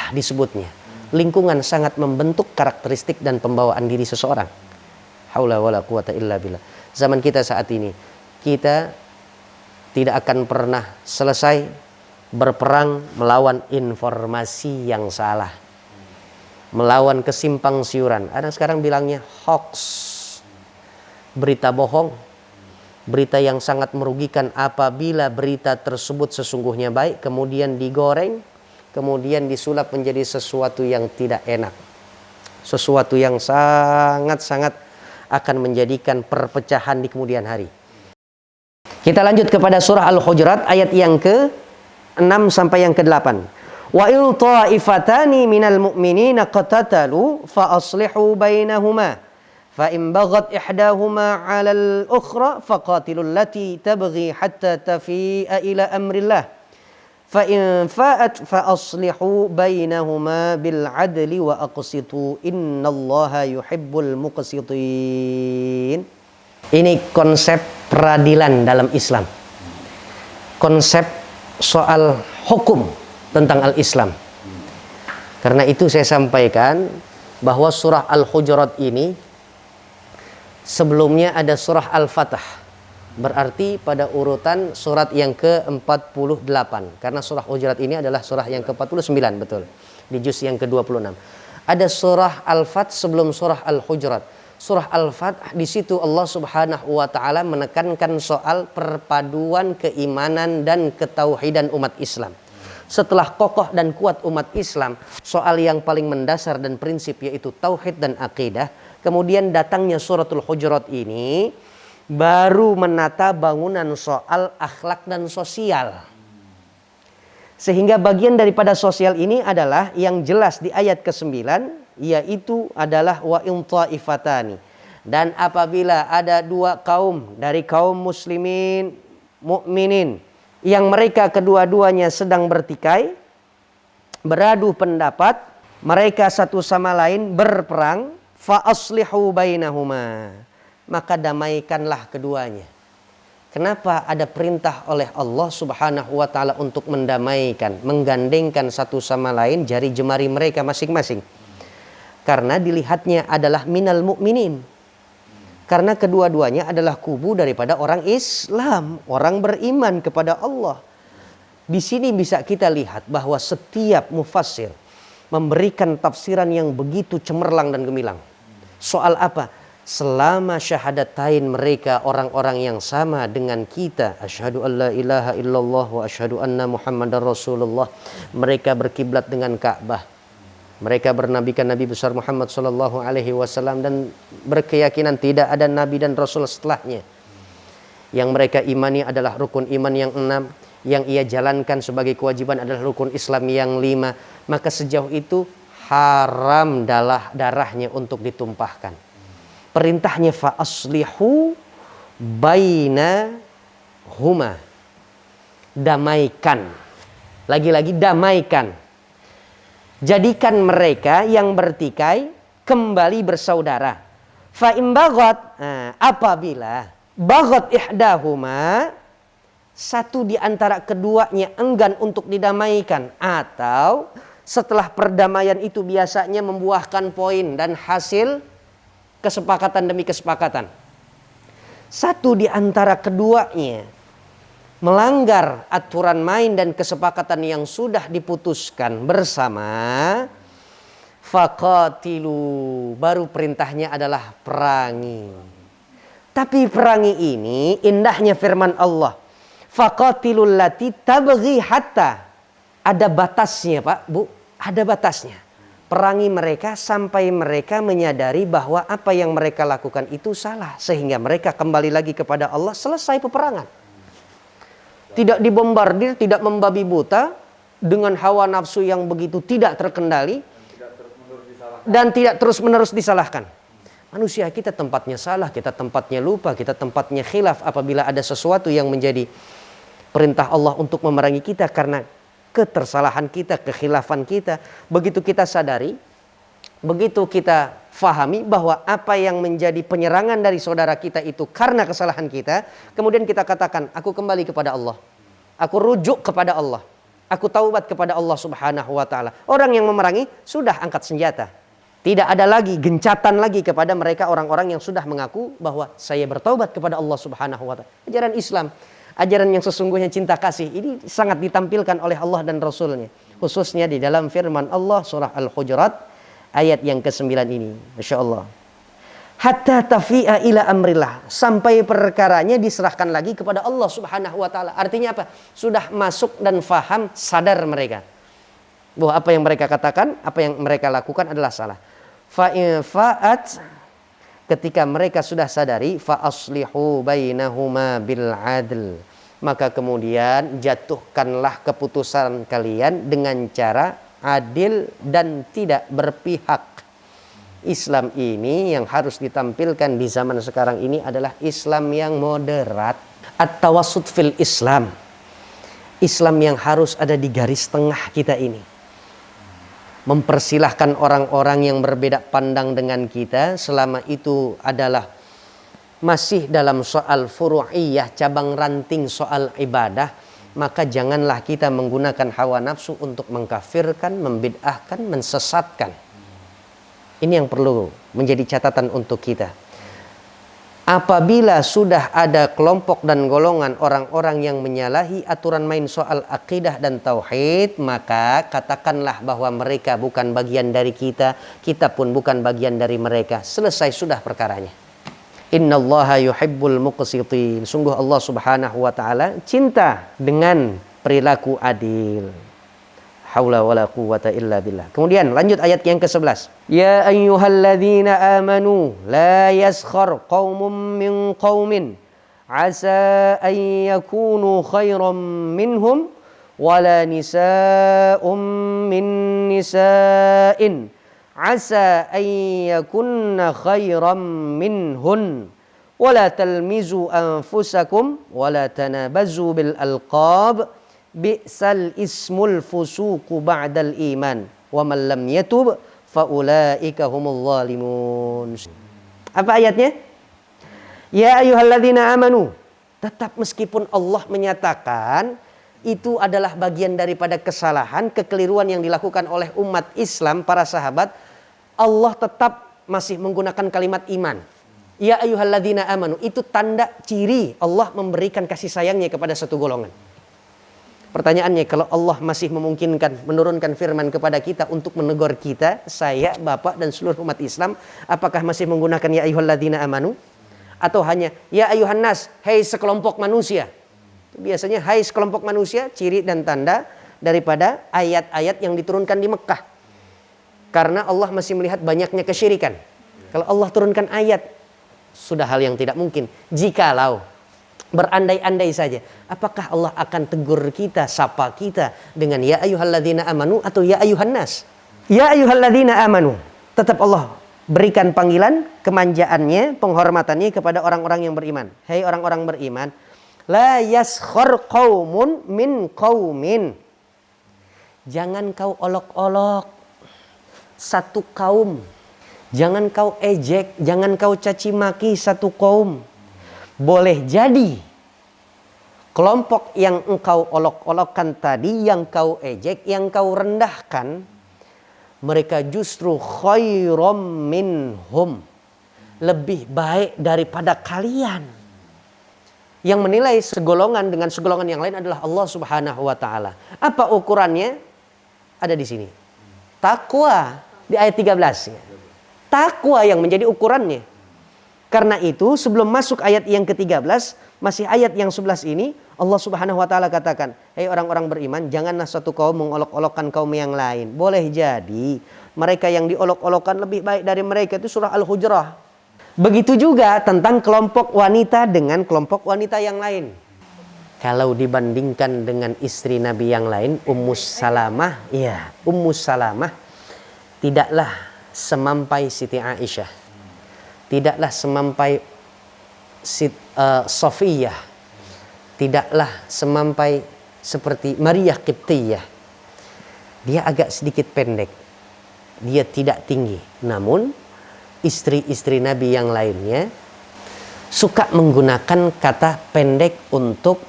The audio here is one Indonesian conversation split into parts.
disebutnya. Lingkungan sangat membentuk karakteristik dan pembawaan diri seseorang. Haula wala quwata illa billah. Zaman kita saat ini, kita tidak akan pernah selesai berperang melawan informasi yang salah, melawan kesimpang siuran. Ada sekarang bilangnya hoax, berita bohong, berita yang sangat merugikan. Apabila berita tersebut sesungguhnya baik, kemudian digoreng, kemudian disulap menjadi sesuatu yang tidak enak, sesuatu yang sangat-sangat akan menjadikan perpecahan di kemudian hari. Kita lanjut kepada surah Al-Hujurat ayat yang ke-6 sampai yang ke-8. Wa in ta'ifatani minal mu'minina qatatalu fa aslihu bainahuma fa in baghat ihdahuma 'alal ukhra faqatilul lati tabghi hatta tafi'a ila amrillah fa in fa'at fa aslihu bainahuma bil 'adli wa aqsitu innallaha yuhibbul muqsitin. Ini konsep peradilan dalam Islam. Konsep soal hukum tentang al-Islam. Karena itu saya sampaikan bahwa surah Al-Hujurat ini sebelumnya ada surah Al-Fatah. Berarti pada urutan surat yang ke-48. Karena surah Hujurat ini adalah surah yang ke-49, betul. Di juz yang ke-26. Ada surah Al-Fath sebelum surah Al-Hujurat. Surah Al-Fath, di situ Allah Subhanahu wa taala menekankan soal perpaduan keimanan dan ketauhidan umat Islam. Setelah kokoh dan kuat umat Islam soal yang paling mendasar dan prinsip, yaitu tauhid dan akidah, kemudian datangnya suratul Hujurat ini baru menata bangunan soal akhlak dan sosial. Sehingga bagian daripada sosial ini adalah yang jelas di ayat ke-9, yaitu adalah wa in ta'ifatani. Dan apabila ada dua kaum dari kaum muslimin, mukminin, yang mereka kedua-duanya sedang bertikai, beradu pendapat, mereka satu sama lain berperang, fa aslihu bainahuma, maka damaikanlah keduanya. Kenapa ada perintah oleh Allah Subhanahu wa taala untuk mendamaikan, menggandengkan satu sama lain jari jemari mereka masing-masing? Karena dilihatnya adalah minal mu'minin. Karena kedua-duanya adalah kubu daripada orang Islam, orang beriman kepada Allah. Di sini bisa kita lihat bahwa setiap mufassir memberikan tafsiran yang begitu cemerlang dan gemilang. Soal apa? Selama syahadatain mereka orang-orang yang sama dengan kita, asyhadu alla ilaha illallah wa asyhadu anna muhammadar rasulullah, mereka berkiblat dengan Ka'bah, mereka bernabikan Nabi besar Muhammad sallallahu alaihi wasallam, dan berkeyakinan tidak ada nabi dan rasul setelahnya. Yang mereka imani adalah rukun iman yang 6, yang ia jalankan sebagai kewajiban adalah rukun Islam yang 5, maka sejauh itu haram darahnya untuk ditumpahkan. Perintahnya fa aslihu bainahuma, damaikan. Lagi-lagi damaikan. Jadikan mereka yang bertikai kembali bersaudara. Fa in baghat, apabila baghat ihdahuma, satu di antara keduanya enggan untuk didamaikan, atau setelah perdamaian itu biasanya membuahkan poin dan hasil kesepakatan demi kesepakatan, satu di antara keduanya melanggar aturan main dan kesepakatan yang sudah diputuskan bersama, faqatilu, baru perintahnya adalah perangi. Tapi perangi ini indahnya firman Allah, faqatilul lati tabghi hatta, ada batasnya Pak Bu, ada batasnya. Perangi mereka sampai mereka menyadari bahwa apa yang mereka lakukan itu salah, sehingga mereka kembali lagi kepada Allah, selesai peperangan. Tidak dibombardir, tidak membabi buta dengan hawa nafsu yang begitu tidak terkendali dan tidak terus-menerus disalahkan. Manusia kita tempatnya salah, kita tempatnya lupa, kita tempatnya khilaf. Apabila ada sesuatu yang menjadi perintah Allah untuk memerangi kita karena ketersalahan kita, kekhilafan kita, begitu kita sadari, begitu kita fahami bahwa apa yang menjadi penyerangan dari saudara kita itu karena kesalahan kita, kemudian kita katakan, aku kembali kepada Allah, aku rujuk kepada Allah, Aku taubat kepada Allah Subhanahu wa taala. Orang yang memerangi sudah angkat senjata. Tidak ada lagi gencatan lagi kepada mereka orang-orang yang sudah mengaku bahwa saya bertaubat kepada Allah Subhanahu wa taala. Ajaran Islam, ajaran yang sesungguhnya cinta kasih ini sangat ditampilkan oleh Allah dan Rasulnya. Khususnya di dalam firman Allah surah Al-Hujurat ayat yang ke-9 ini. Masya Allah. Hatta tafi'a ila amrillah, sampai perkaranya diserahkan lagi kepada Allah Subhanahu wa taala. Artinya apa? Sudah masuk dan faham, sadar mereka bahwa apa yang mereka katakan, apa yang mereka lakukan adalah salah. Fa'at, ketika mereka sudah sadari, fa aslihu bainahuma bil adl, maka kemudian jatuhkanlah keputusan kalian dengan cara adil dan tidak berpihak. Islam ini yang harus ditampilkan di zaman sekarang ini adalah Islam yang moderat. At-tawassut fil Islam. Islam yang harus ada di garis tengah kita ini. Mempersilahkan orang-orang yang berbeda pandang dengan kita selama itu adalah masih dalam soal furu'iyah, cabang ranting soal ibadah, maka janganlah kita menggunakan hawa nafsu untuk mengkafirkan, membid'ahkan, mensesatkan. Ini yang perlu menjadi catatan untuk kita. Apabila sudah ada kelompok dan golongan orang-orang yang menyalahi aturan main soal akidah dan tauhid, maka katakanlah bahwa mereka bukan bagian dari kita, kita pun bukan bagian dari mereka. Selesai sudah perkaranya. Innallaha yuhibbul muqsitin. Sungguh Allah Subhanahu wa taala cinta dengan perilaku adil. Haula wala quwwata illa billah. Kemudian lanjut ayat yang ke-11. Ya ayyuhalladzina amanu la yaskhar qaumun min qaumin asa an yakunu khairan minhum wala nisa'un min nisa'in asa an yakunna khairan minhun wala talmizu anfusakum wala tanabazu bil alqab bi'sal ismul fusuqu ba'dal iman wa man lam yatub fa ulaika humul zalimun. Apa ayatnya? Ya ayyuhalladzina amanu. Tetap meskipun Allah menyatakan itu adalah bagian daripada kesalahan, kekeliruan yang dilakukan oleh umat Islam, para sahabat, Allah tetap masih menggunakan kalimat iman. Ya ayyuhalladzina amanu, itu tanda ciri Allah memberikan kasih sayangnya kepada satu golongan. Pertanyaannya, kalau Allah masih memungkinkan menurunkan firman kepada kita untuk menegur kita, saya, bapak dan seluruh umat Islam, apakah masih menggunakan ya ayyuhalladzina amanu? Atau hanya ya ayyuhan nas, hai sekelompok manusia? Biasanya hai sekelompok manusia ciri dan tanda daripada ayat-ayat yang diturunkan di Mekah. Karena Allah masih melihat banyaknya kesyirikan. Kalau Allah turunkan ayat, sudah hal yang tidak mungkin. Jikalau berandai-andai saja, apakah Allah akan tegur kita, sapa kita dengan ya ayyuhalladzina amanu atau ya ayyuhan nas? Ya ayyuhalladzina amanu. Tetap Allah berikan panggilan kemanjaannya, penghormatannya kepada orang-orang yang beriman. Hai orang-orang beriman, la yaskhar qaumun min qaumin. Jangan kau olok-olok satu kaum. Jangan kau ejek, jangan kau caci maki satu kaum. Boleh jadi kelompok yang engkau olok-olokkan tadi, yang kau ejek, yang kau rendahkan, mereka justru khairum minhum, lebih baik daripada kalian. Yang menilai segolongan dengan segolongan yang lain adalah Allah Subhanahu wa taala. Apa ukurannya? Ada di sini. Takwa di ayat 13. Takwa yang menjadi ukurannya. Karena itu sebelum masuk ayat yang ke-13, masih ayat yang 11 ini, Allah Subhanahu wa taala katakan, "Hei orang-orang beriman, janganlah satu kaum mengolok-olokkan kaum yang lain." Boleh jadi mereka yang diolok-olokkan lebih baik dari mereka, itu surah Al-Hujurat. Begitu juga tentang kelompok wanita dengan kelompok wanita yang lain. Kalau dibandingkan dengan istri Nabi yang lain, Ummu Salamah, Ummu Salamah tidaklah semampai Siti Aisyah. Tidaklah semampai Sofiyah. Tidaklah semampai seperti Maria Qibtiyah. Dia agak sedikit pendek. Dia tidak tinggi. Namun istri-istri Nabi yang lainnya suka menggunakan kata pendek untuk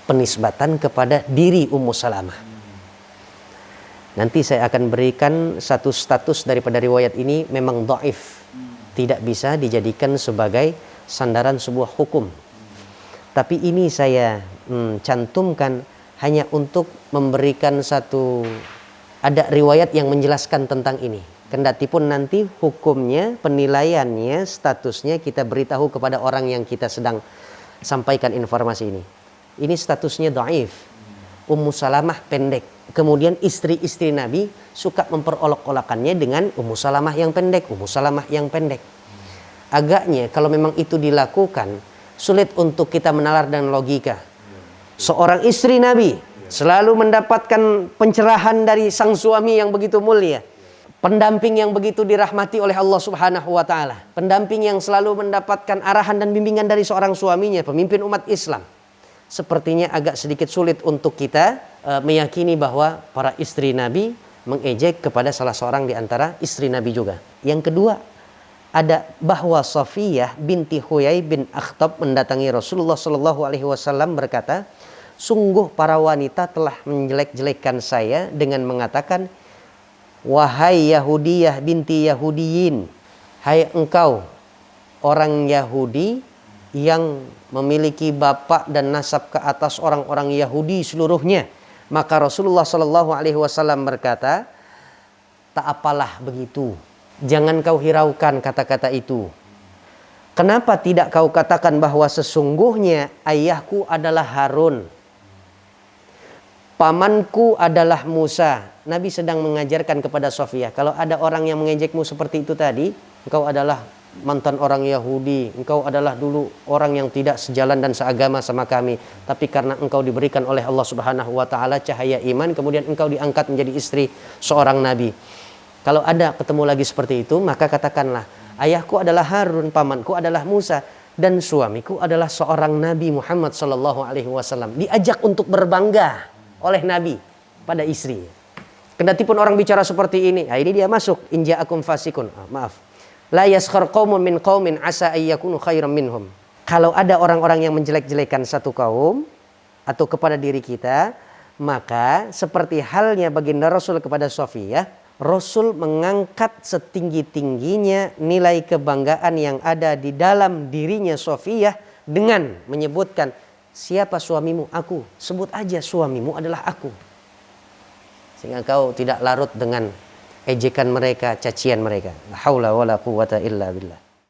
penisbatan kepada diri Ummu Salamah. Nanti saya akan berikan satu status daripada riwayat ini memang dhaif, tidak bisa dijadikan sebagai sandaran sebuah hukum. Tapi ini saya cantumkan hanya untuk memberikan ada riwayat yang menjelaskan tentang ini. Kendati pun nanti hukumnya, penilaiannya, statusnya kita beritahu kepada orang yang kita sedang sampaikan informasi ini. Ini statusnya dhaif. Ummu Salamah pendek. Kemudian istri-istri Nabi suka memperolok-olakannya dengan Ummu Salamah yang pendek, Ummu Salamah yang pendek. Agaknya kalau memang itu dilakukan, sulit untuk kita menalar dengan logika. Seorang istri Nabi selalu mendapatkan pencerahan dari sang suami yang begitu mulia. Pendamping yang begitu dirahmati oleh Allah Subhanahu wa taala. Pendamping yang selalu mendapatkan arahan dan bimbingan dari seorang suaminya, pemimpin umat Islam. Sepertinya agak sedikit sulit untuk kita meyakini bahwa para istri Nabi mengejek kepada salah seorang di antara istri Nabi juga. Yang kedua, ada bahwa Safiyah binti Huyai bin Akhtab mendatangi Rasulullah Shallallahu Alaihi Wasallam berkata, sungguh para wanita telah menjelek-jelekkan saya dengan mengatakan, wahai Yahudiyah binti Yahudiyin, hai engkau orang Yahudi yang memiliki bapak dan nasab ke atas orang-orang Yahudi seluruhnya. Maka Rasulullah Shallallahu Alaihi Wasallam berkata, tak apalah begitu, jangan kau hiraukan kata-kata itu. Kenapa tidak kau katakan bahwa sesungguhnya ayahku adalah Harun, pamanku adalah Musa. Nabi sedang mengajarkan kepada Safiyah, kalau ada orang yang mengejekmu seperti itu tadi, engkau adalah mantan orang Yahudi, engkau adalah dulu orang yang tidak sejalan dan seagama sama kami, tapi karena engkau diberikan oleh Allah Subhanahu wa taala cahaya iman, kemudian engkau diangkat menjadi istri seorang nabi. Kalau ada ketemu lagi seperti itu, maka katakanlah, ayahku adalah Harun, pamanku adalah Musa, dan suamiku adalah seorang Nabi Muhammad sallallahu alaihi wasallam. Diajak untuk berbangga oleh Nabi pada istri. Kendati pun orang bicara seperti ini, ini dia masuk in ja'akum fasikun. Maaf. La yaskhar qaumun min qaumin asa ayyakunu khairan minhum. Kalau ada orang-orang yang menjelek-jelekan satu kaum atau kepada diri kita, maka seperti halnya baginda Rasul kepada Safiyah, Rasul mengangkat setinggi-tingginya nilai kebanggaan yang ada di dalam dirinya Safiyah dengan menyebutkan, siapa suamimu? Aku. Sebut aja suamimu adalah aku. Sehingga kau tidak larut dengan ejekan mereka, cacian mereka. La haula wala quwwata illa billah.